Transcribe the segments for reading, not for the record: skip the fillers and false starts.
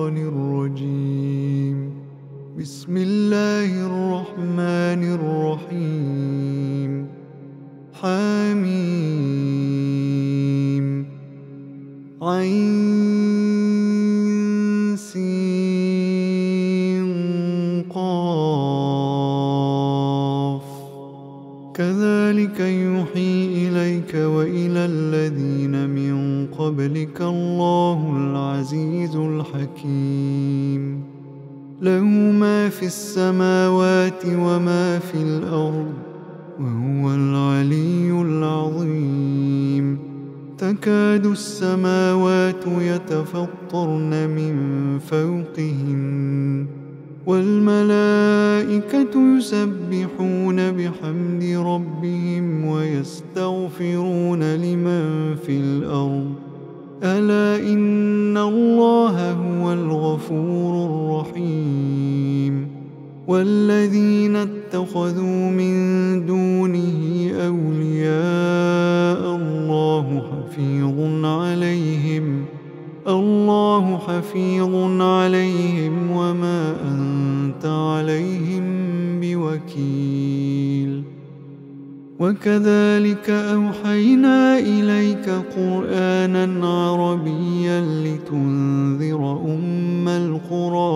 الشيطان الرجيم. بسم الله الرحمن الرحيم. حميم عين سين قاف. كذلك يوحي إليك وإلى الذين من قبلك الله العزيز الحكيم. له ما في السماوات وما في الأرض وهو العلي العظيم. تكاد السماوات يتفطرن من فوقهن والملائكة يسبحون بحمد ربهم ويستغفرون لمن في الأرض ألا إن الله هو الغفور الرحيم. والذين اتخذوا من دونه أولياء الله حفيظ عليهم وما أنت عليهم بوكيل. وكذلك أوحينا إليك قرآنا عربيا لتنذر أم القرى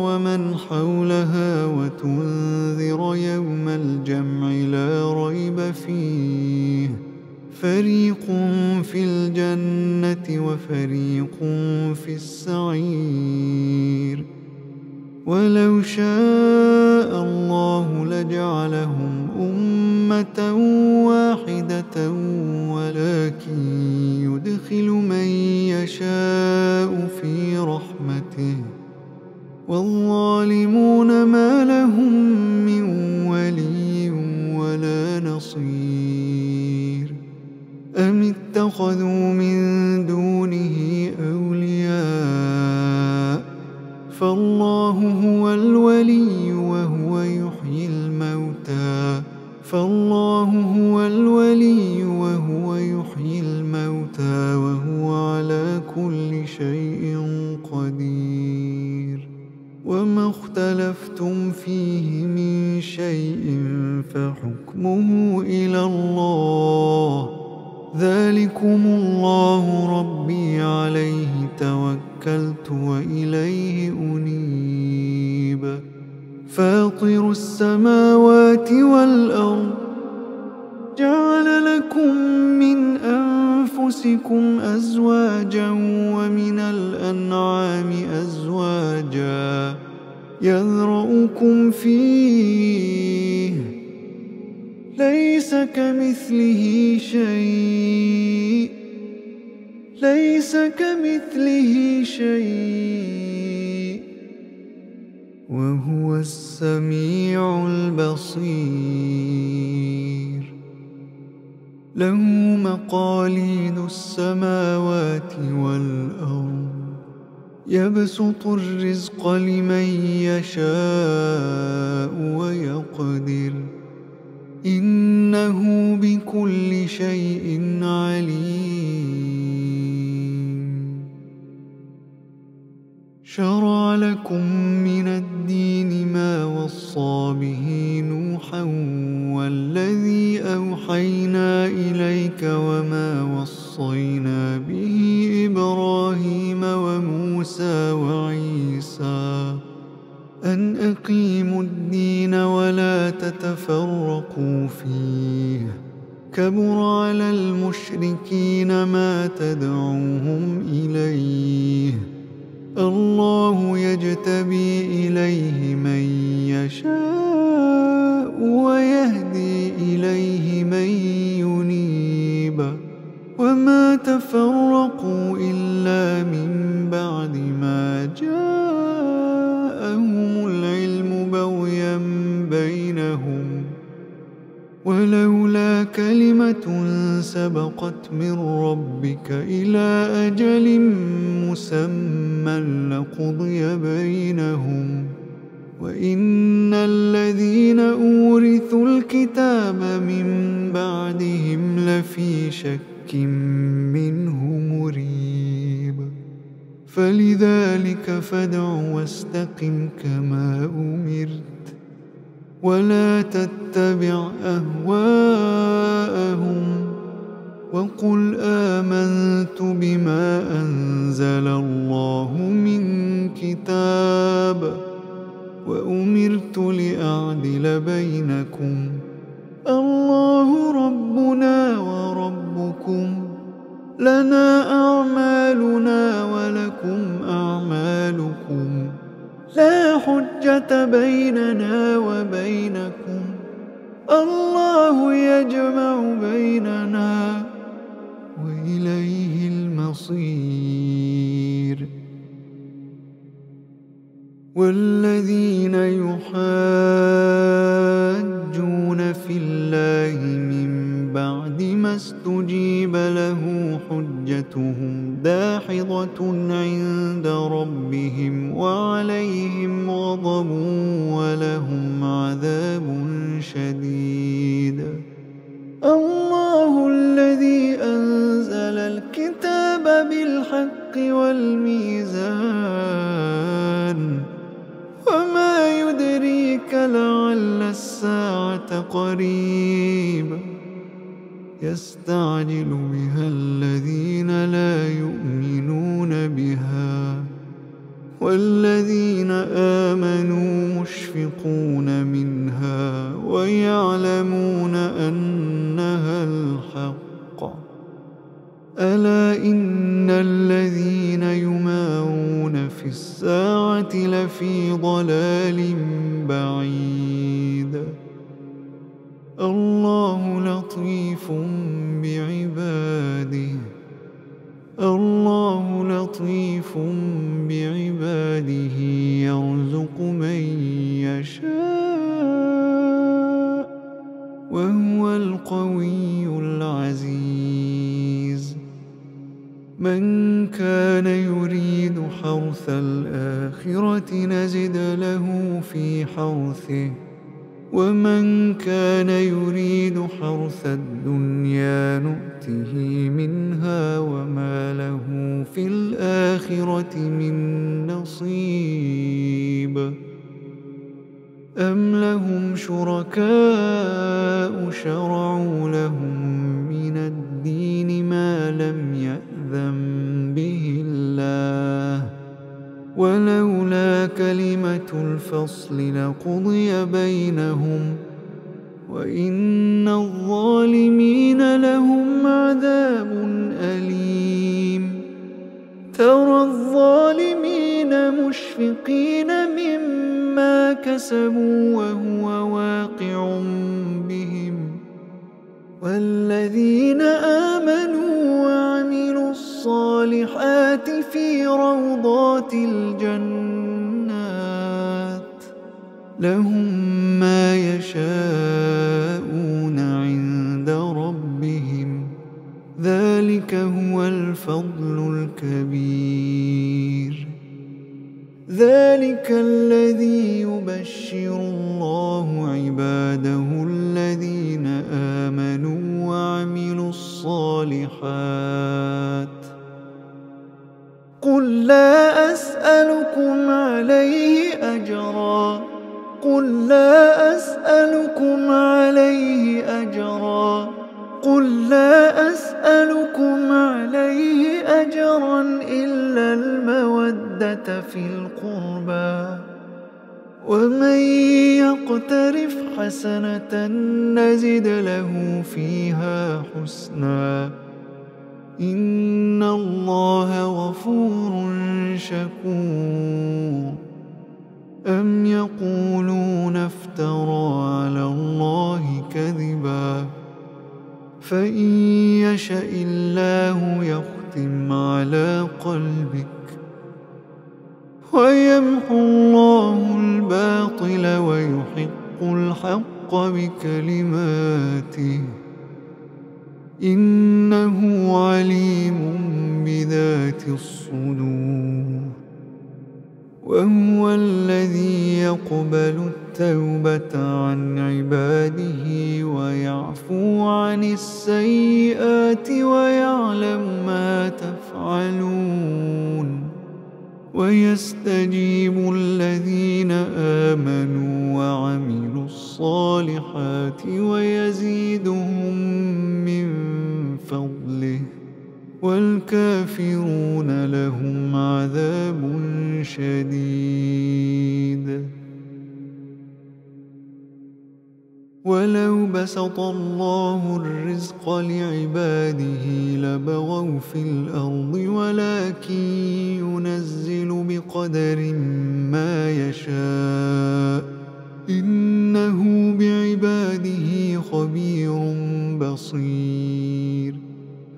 ومن حولها وتنذر يوم الجمع لا ريب فيه. فريق في الجنة وفريق في السعير. ولو شاء الله لجعلهم أمة واحدة ولكن يدخل من يشاء في رحمته والظالمون ما لهم من ولي ولا نصير. أم اتخذوا من دونه أولياء فالله هو الولي وهو يحيي الموتى وهو على كل شيء قدير. وما اختلفتم فيه من شيء فحكمه إلى الله. ذلكم الله ربي عليه توكلت وإليه أنيب. فاطر السماوات والأرض جعل لكم من أنفسكم أزواجا ومن الأنعام أزواجا يذرؤكم فيه ليس كمثله شيء وهو السميع البصير. له مقاليد السماوات والأرض يبسط الرزق لمن يشاء ويقدر إنه بكل شيء عليم. شرع لكم من الدين ما وصى به نوحا والذي أوحينا إليك وما وصينا به إبراهيم وموسى وعيسى أن أقيموا الدين ولا تتفرقوا فيه. كبر على المشركين ما تدعوهم إليه. الله يجتبي إليه من يشاء ويهدي إليه من ينيب. وما تفرقوا إلا من بعد ما جاءهم العلم بغيا بينهم ولولا كلمة سبقت من ربك إلى أجل مسمى لقضي بينهم وإن الذين أورثوا الكتاب من بعدهم لفي شك شك منه مريب. فلذلك فادع واستقم كما أمرت، ولا تتبع أهواءهم، وقل آمنت بما أنزل الله من كتاب، وأمرت لأعدل بينكم، الله ربنا وربكم، لنا أعمالنا ولكم أعمالكم، لا حجة بيننا وبينكم، الله يجمع بيننا وإليه المصير. والذين يحاجون في الله من بعد ما استجيب له حجتهم داحضة عند ربهم، وعليهم غضب ولهم عذاب شديد. الله الذي أنزل الكتاب بالحق والميزان، وما يدريك لعل الساعة قريب. يستعجل بها الذين لا يؤمنون بها، والذين آمنوا مشفقون منها ويعلمون أنها الحق. ألا إن الذين يمارون في الساعة لفي ضلال بعيد. الله لطيف بعباده، الله لطيف بعباده، يرزق من يشاء، وهو القوي العزيز. من كان يريد حرث الآخرة نزد له في حرثه، ومن كان يريد حرث الدنيا نؤته منها وما له في الآخرة من نصيب. أم لهم شركاء شرعوا لهم من الدين ما لم يأذن به الله، ولولا كلمة الفصل لقضي بينهم، وإن الظالمين لهم عذاب أليم. ترى الظالمين مشفقين مما كسبوا وهو واقع بهم، والذين آمنوا وعملوا الصالحات في روضات الجنات، لهم ما يشاءون عند ربهم، ذلك هو الفضل الكبير. ذلك الذي يبشر الله عباده الذين آمنوا وعملوا الصالحات. قل لا أسألكم عليه أجرا، قل لا أسألكم عليه أجرا، قل لا أسألكم عليه أجرا إلا المودة في القربى، ومن يقترف حسنة نزد له فيها حسنا، إن الله غفور شكور. أم يقولون افترى على الله كذبا، فإن يشأ الله يختم على قلبك، ويمحو الله الباطل ويحق الحق بكلماته، إنه عليم بذات الصدور. وهو الذي يقبل التوبة عن عباده ويعفو عن عن السيئات ويعلم ما تفعلون ويستجيب الذين آمنوا وعملوا الصالحات ويزيدهم من فضله والكافرون لهم عذاب شديد. ولو بسط الله الرزق لعباده لبغوا في الأرض ولكن ينزل بقدر ما يشاء إنه بعباده خبير بصير.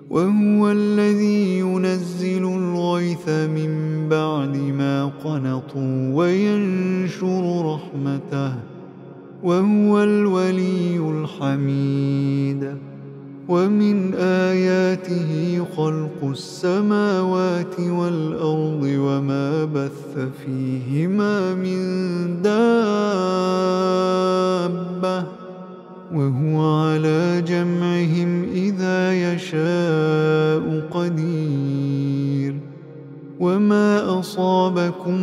وهو الذي ينزل الغيث من بعد ما قنطوا وينشر رحمته وهو الولي الحميد. ومن آياته خلق السماوات والأرض وما بث فيهما من دابة وهو على جمعهم إذا يشاء قدير. وما أصابكم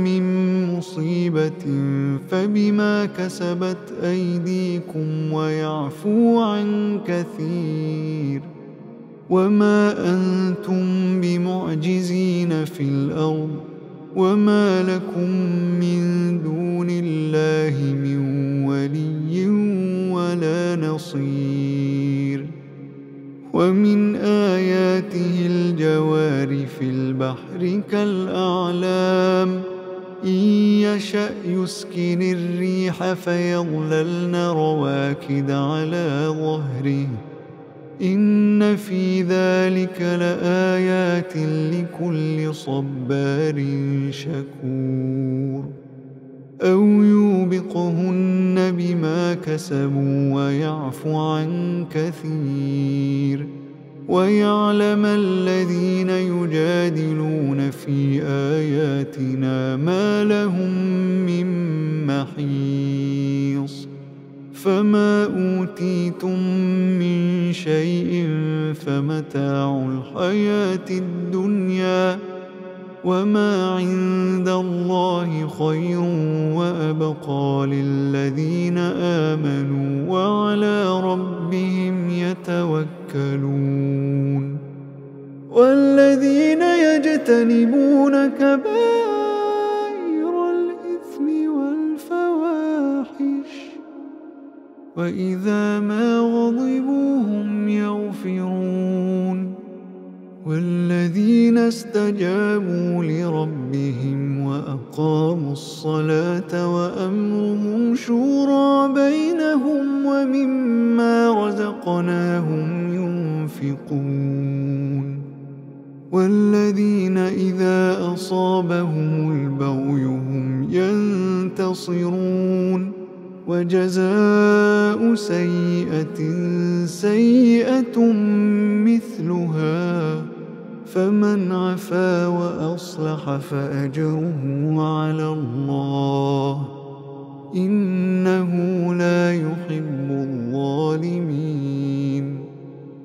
من مصيبة فبما كسبت أيديكم ويعفو عن كثير. وما أنتم بمعجزين في الأرض وما لكم من دون الله من ولي ولا نصير. ومن آياته الجوار في البحر كالأعلام إن يشأ يسكن الريح فيظللن رواكد على ظهره إن في ذلك لآيات لكل صبار شكور. أو يوبقهن بما كسبوا ويعفو عن كثير. ويعلم الذين يجادلون في آياتنا ما لهم من محيص. فما أوتيتم من شيء فمتاع الحياة الدنيا وما عند الله خير وأبقى للذين آمنوا وعلى ربهم يتوكلون. والذين يجتنبون كبائر الإثم والفواحش وإذا ما غضبوا هم يغفرون. والذين استجابوا لربهم وأقاموا الصلاة وأمرهم شورى بينهم ومما رزقناهم ينفقون. والذين إذا أصابهم البغي هم ينتصرون. وجزاء سيئة سيئة مثلها فمن عفا وأصلح فأجره على الله إنه لا يحب الظالمين.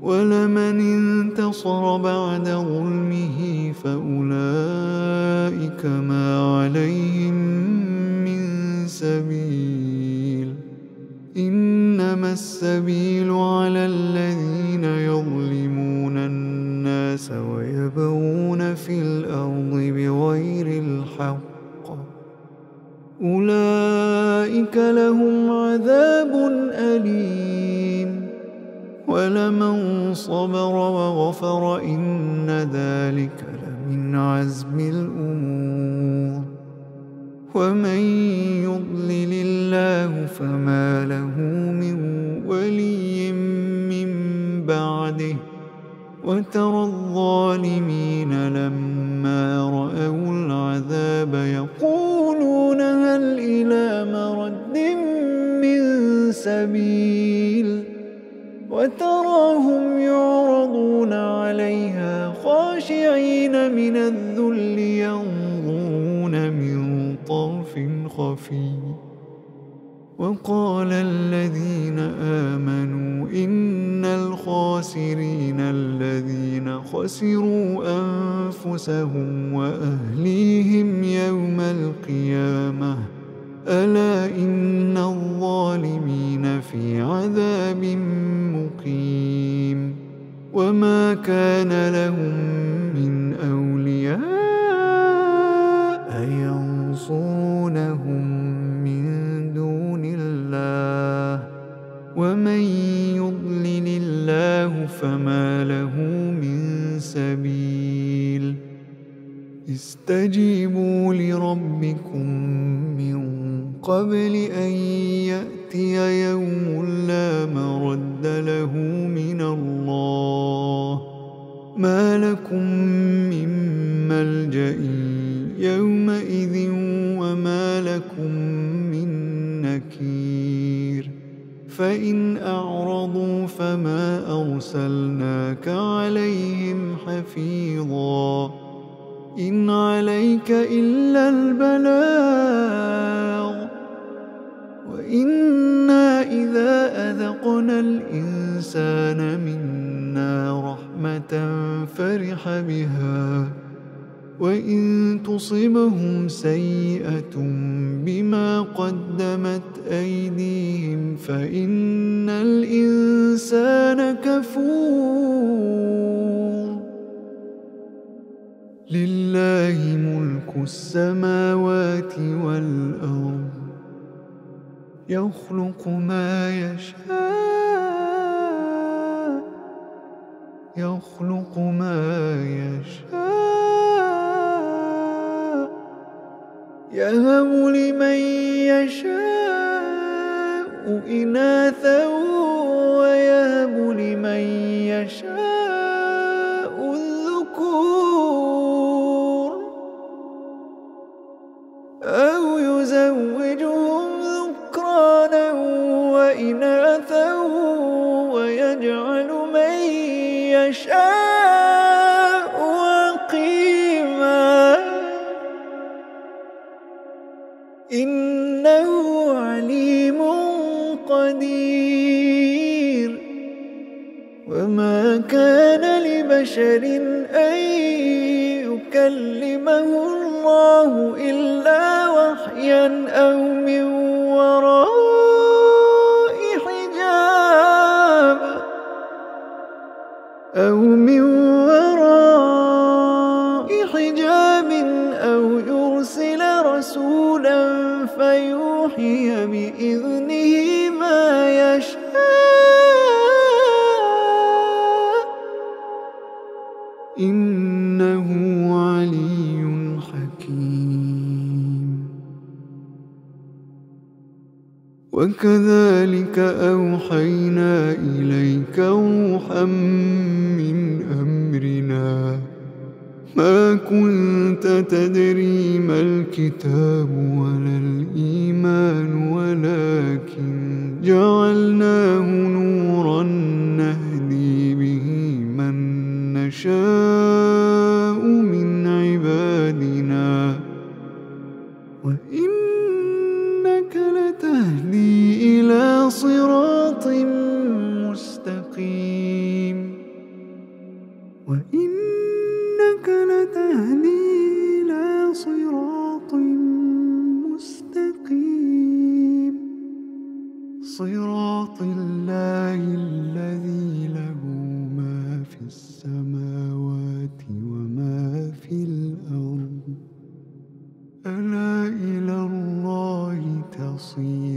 ولمن انتصر بعد ظلمه فأولئك ما عليهم من سبيل إنما السبيل على الذين يظلمون الناس ويبغون في الأرض بغير الحق أولئك لهم عذاب أليم. ولمن صبر وغفر إن ذلك لمن عزم الأمور. ومن يضلل الله فما له من ولي من بعده. وترى الظالمين لما رأوا العذاب يقولون هل إلى مرد من سبيل. وتراهم يعرضون عليها خاشعين من الذل ينظرون من طرف خفي. وقال الذين آمنوا إن الخاسرين الذين خسروا أنفسهم وأهليهم يوم القيامة ألا إن الظالمين في عذاب مقيم وما كان لهم من أولياء ينصرونهم من دون الله ومن يضلل الله فما له من سبيل استجيبوا لربكم من قبل أن يأتي يوم لا مرد له من الله ما لكم من ملجأ يومئذ وما لكم من نكير فإن أعرضوا فما أرسلناك عليهم حفيظا إن عليك إلا البلاغ وإنا إذا أذقنا الإنسان منا رحمة فرح بها وإن تصبهم سيئة بما قدمت أيديهم فإن الإنسان كفور لله ملك السماوات والأرض يخلق ما يشاء يهب لمن يشاء إناثا ويهب لمن يشاء الذكور أو يزوجهم ذكرانا وإناثا ويجعل من يشاء عقيما إنه عليم قدير وما كان لبشر أن يكلمه الله إلا وحيا أو من وراء حجاب أو يرسل رسولا فيوحي بإذنه ما يشاء إنه علي حكيم وكذلك أوحينا إليك روحا من أمرنا ما كنت تدري ما الكتاب ولا الإيمان ولكن جعلناه نورا نهدي به من نشاء من عبادنا وإنك لتهدي إلى صراط مستقيم وإنك لتهدي إلى صراط مستقيم صراط الله الذي له ما في السماوات وما في الأرض ألا إلى الله تصير